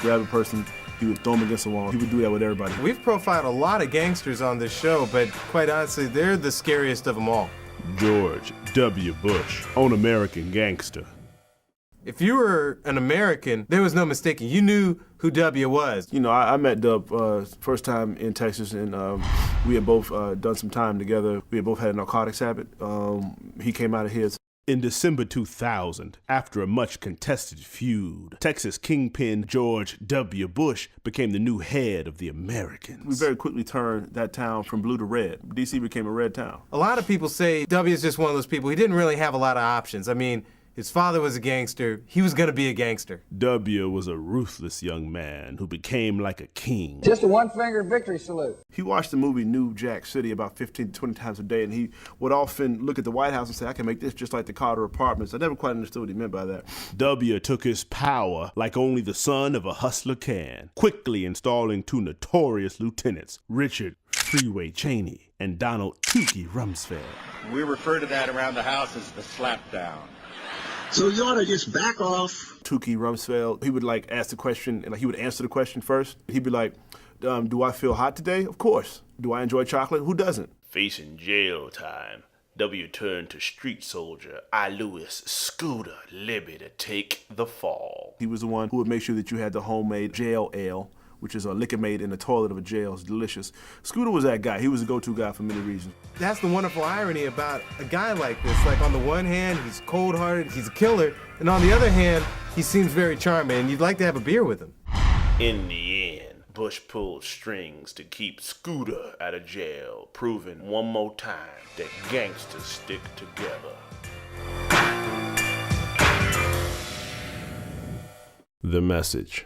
grab a person, he would throw them against the wall. He would do that with everybody. We've profiled a lot of gangsters on this show, but quite honestly, they're the scariest of them all. George W. Bush, on American Gangster. If you were an American, there was no mistaking. You knew who W was. You know, I met Dub first time in Texas, and we had both done some time together. We had both had a narcotics habit. He came out of his. In December 2000, after a much contested feud, Texas kingpin George W. Bush became the new head of the Americans. We very quickly turned that town from blue to red. D.C. became a red town. A lot of people say W is just one of those people. He didn't really have a lot of options. I mean, his father was a gangster. He was gonna be a gangster. W was a ruthless young man who became like a king. Just a one-finger victory salute. He watched the movie New Jack City about 15 to 20 times a day, and he would often look at the White House and say, I can make this just like the Carter Apartments. I never quite understood what he meant by that. W took his power like only the son of a hustler can, quickly installing two notorious lieutenants, Richard Freeway Cheney and Donald Tukey Rumsfeld. We refer to that around the house as the slapdown. So you ought to just back off. Tukey Rumsfeld, he would like ask the question, and he would answer the question first. He'd be like, do I feel hot today? Of course. Do I enjoy chocolate? Who doesn't? Facing jail time, W turned to street soldier I. Lewis Scooter Libby to take the fall. He was the one who would make sure that you had the homemade jail ale, which is a liquor made in the toilet of a jail. It's delicious. Scooter was that guy. He was the go-to guy for many reasons. That's the wonderful irony about a guy like this. Like, on the one hand, he's cold-hearted, he's a killer, and on the other hand, he seems very charming, and you'd like to have a beer with him. In the end, Bush pulled strings to keep Scooter out of jail, proving one more time that gangsters stick together. The message.